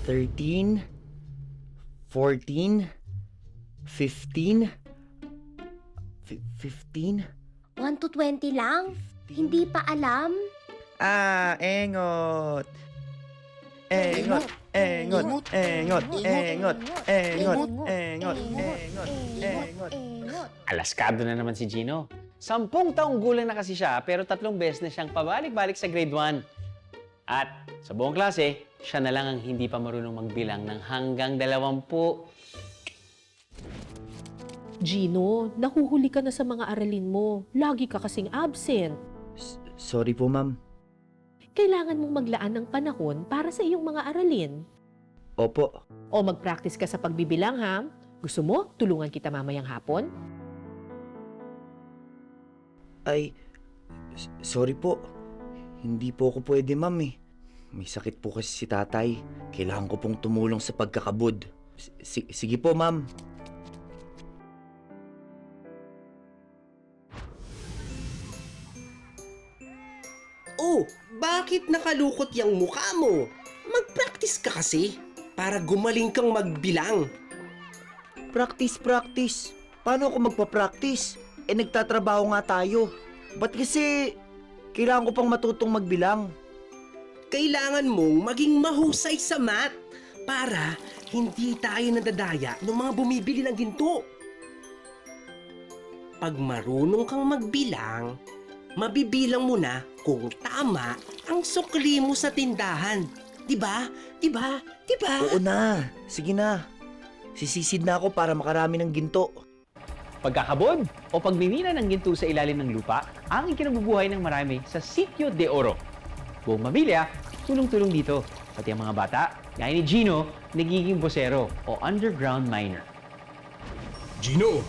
13, 14, 15, 15? 1 to 20 lang? Hindi pa alam? Engot. Engot, engot, engot, engot, engot, engot, engot. Alaskado na naman si Gino. 10 taong gulang na kasi siya, pero 3 beses na siyang pabalik-balik sa grade 1. At sa buong klase, siya na lang ang hindi pa marunong magbilang ng hanggang 20. Gino, nahuhuli ka na sa mga aralin mo. Lagi ka kasing absent. Sorry po, ma'am. Kailangan mong maglaan ng panahon para sa iyong mga aralin. Opo. O mag-practice ka sa pagbibilang, ha? Gusto mo, tulungan kita mamayang hapon? Ay, sorry po. Hindi po ako pwede, ma'am eh. May sakit po kasi si tatay. Kailangan ko pong tumulong sa pagkakabud. Sige po, ma'am. Oh, bakit nakalukot yung mukha mo? Mag-practice ka kasi para gumaling kang magbilang. Practice. Paano ako magpa-practice? Nagtatrabaho nga tayo. Ba't kasi kailangan ko pang matutong magbilang? Kailangan mong maging mahusay sa math para hindi tayo nadadaya ng mga bumibili ng ginto. Pag marunong kang magbilang, mabibilang mo na kung tama ang sukli mo sa tindahan. Diba? Oo na. Sige na. Sisisid na ako para makarami ng ginto. Pagkakabod o pagmimina ng ginto sa ilalim ng lupa ang ikinabubuhay ng marami sa Sitio de Oro. Buong pamilya, tulong-tulong dito. Pati ang mga bata, gaya ni Gino, nagiging bosero o underground miner. Gino,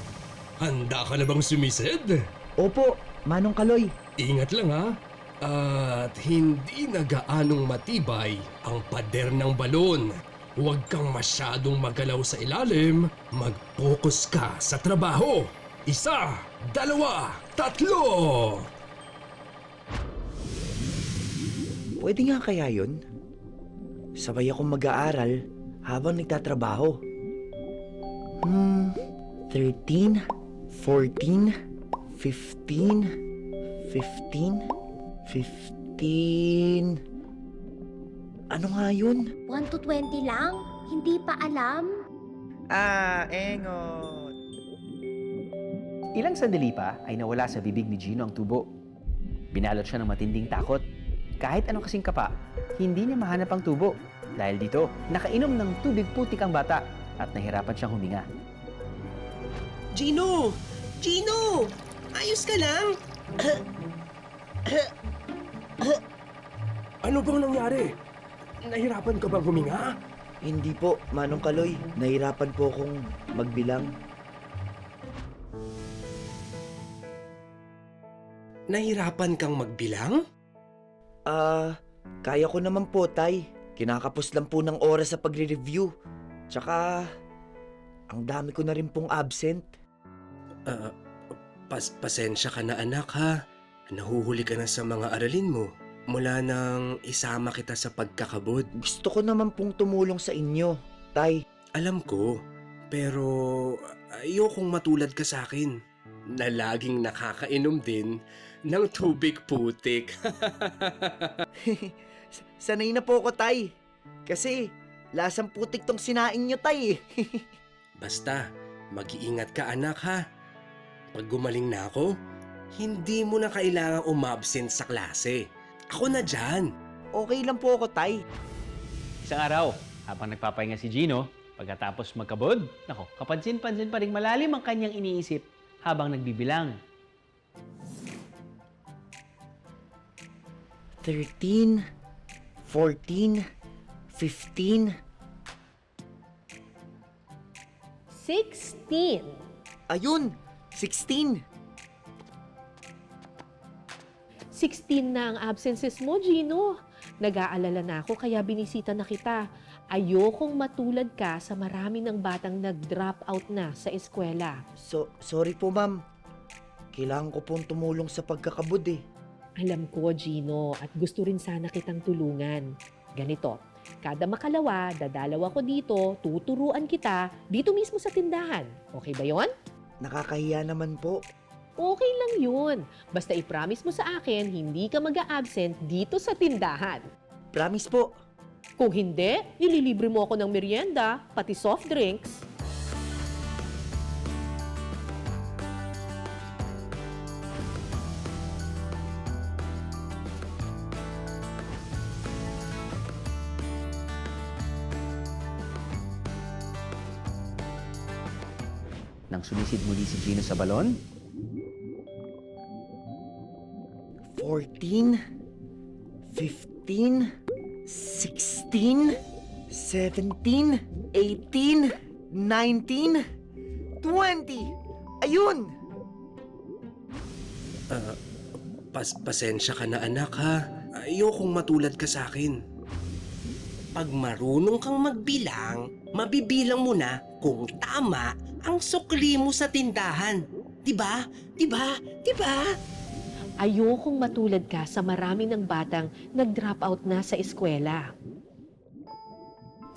handa ka na bang sumisid? Opo, Manong Kaloy. Ingat lang ha. At hindi na gaanong matibay ang pader ng balon. Huwag kang masyadong magalaw sa ilalim. Mag-focus ka sa trabaho. 1, 2, 3. Pwede nga kaya yun? Sabay akong mag-aaral habang nagtatrabaho. 13, 14, 15, 15, 15... Ano nga yun? 1 to 20 lang? Hindi pa alam? Engot. Ilang sandali pa ay nawala sa bibig ni Gino ang tubo. Binalot siya ng matinding takot. Kahit anong kasing kapa, hindi niya mahanap ang tubo. Dahil dito, nakainom ng tubig putik ang bata at nahirapan siyang huminga. Gino! Gino! Ayos ka lang? Ano bang nangyari? Nahirapan ka bang huminga? Hindi po, Manong Kaloy. Nahirapan po akong magbilang. Nahirapan kang magbilang? Kaya ko naman po, Tay. Kinakapos lang po ng oras sa pagre-review. Tsaka, ang dami ko na rin pong absent. Pasensya ka na anak ha. Nahuhuli ka na sa mga aralin mo. Mula nang isama kita sa pagkakabod. Gusto ko naman pong tumulong sa inyo, Tay. Alam ko, pero ayokong matulad ka sa akin na laging nakakainom din ng tubig putik. Sanay na po ako, Tay. Kasi, lasang putik tong sinain nyo, Tay. Basta, mag-iingat ka anak ha. Pag gumaling na ako, hindi mo na kailangang umabsent sa klase. Ako na dyan. Okay lang po ako, Tay. Isang araw, habang nagpapahinga si Gino, pagkatapos magkabod, kapansin-pansin pa rin malalim ang kanyang iniisip habang nagbibilang. 13, 14, 15. 16. Ayun, 16. 16 na ang absences mo, Gino. Nag-aalala na ako kaya binisita na kita. Ayokong matulad ka sa marami ng batang nag-drop out na sa eskwela. Sorry po, ma'am. Kailangan ko pong tumulong sa pagkakabud eh. Alam ko, Gino, at gusto rin sana kitang tulungan. Ganito, Kada makalawa, dadalaw ako dito, tuturuan kita dito mismo sa tindahan. Okay ba yon? Nakakahiya naman po. Okay lang yun. Basta i-promise mo sa akin, hindi ka mag-a-absent dito sa tindahan. Promise po. Kung hindi, ililibre mo ako ng merienda, pati soft drinks. Nang sumisid muli si Gino sa balon, 14, 15, 16, 17, 18, 19, 20. Ayun! Pasensya ka na anak ha. Ayokong matulad ka sa akin. Pag marunong kang magbilang, mabibilang mo na kung tama ang sukli mo sa tindahan. Diba? Diba? Diba? Ayokong matulad ka sa marami ng batang nag-drop out na sa eskwela.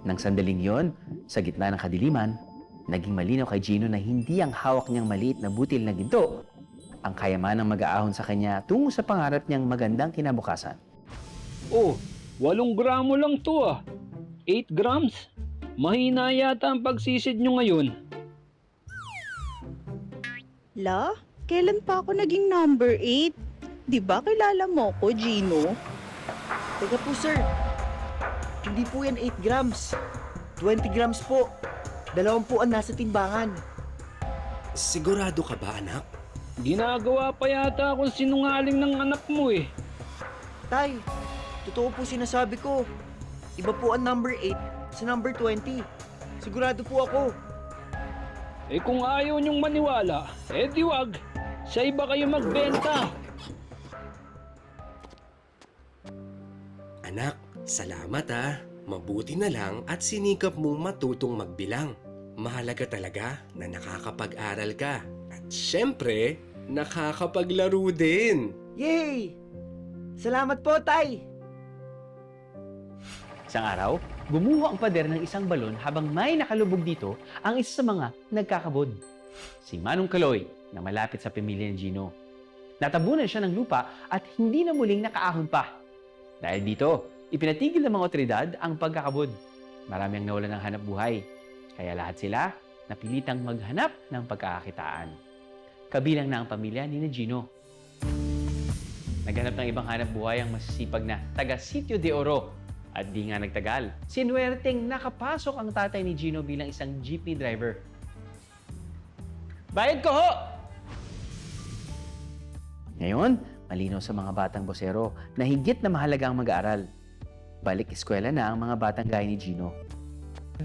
nang sandaling yon, sa gitna ng kadiliman, naging malinaw kay Gino na hindi ang hawak niyang maliit na butil na ginto ang kayamanang mag-aahon sa kanya tungo sa pangarap niyang magandang kinabukasan. Oh, 8 gramo lang to ah. 8 grams? Mahina yata ang pagsisid nyo ngayon. La, kailan pa ako naging number 8? Di ba kilala mo ko, Gino? Teka po, sir. Hindi po yan 8 grams. 20 grams po. 2 po ang nasa timbangan. Sigurado ka ba anak? Ginagawa pa yata akong sinungaling ng anak mo eh. Tay, totoo po sinasabi ko. Iba po ang number 8 sa number 20. Sigurado po ako. Eh kung ayaw nyong maniwala, eh di wag. Sa iba kayo magbenta. Anak, salamat ha. Mabuti na lang at sinikap mong matutong magbilang. Mahalaga talaga na nakakapag-aral ka. At syempre, nakakapaglaro din. Yay! Salamat po, Tay! Isang araw, bumuho ang pader ng isang balon habang may nakalubog dito ang isa sa mga nagkakabod. Si Manong Kaloy na malapit sa pamilya ni Gino. Natabunan siya ng lupa at hindi na muling nakaahon pa. Dahil dito, ipinatigil ng mga otoridad ang pagkakabod. Marami ang nawalan ng hanap buhay. Kaya lahat sila napilitang maghanap ng pagkakakitaan. Kabilang na ang pamilya ni Gino. Naghanap ng ibang hanap buhay ang masisipag na taga Sitio de Oro. At di nga nagtagal, sinuwerteng nakapasok ang tatay ni Gino bilang isang jeepney driver. Bayad ko ho! Ngayon, malinaw sa mga batang bosero na higit na mahalaga ang mag-aaral. Balik eskwela na ang mga batang gaya ni Gino.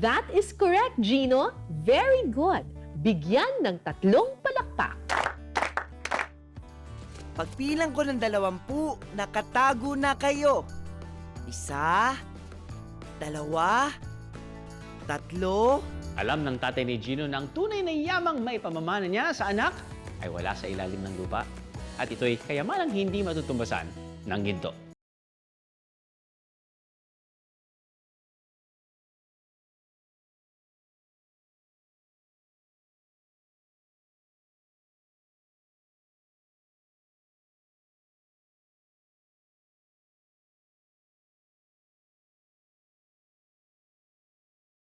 That is correct, Gino. Very good. Bigyan ng 3 palakpak. Pagbilang ko ng 20, nakatago na kayo. 1, 2, 3. Alam ng tatay ni Gino na ang tunay na yamang may pamamana niya sa anak ay wala sa ilalim ng lupa. At ito'y kayamanang hindi matutumbasan ng ginto.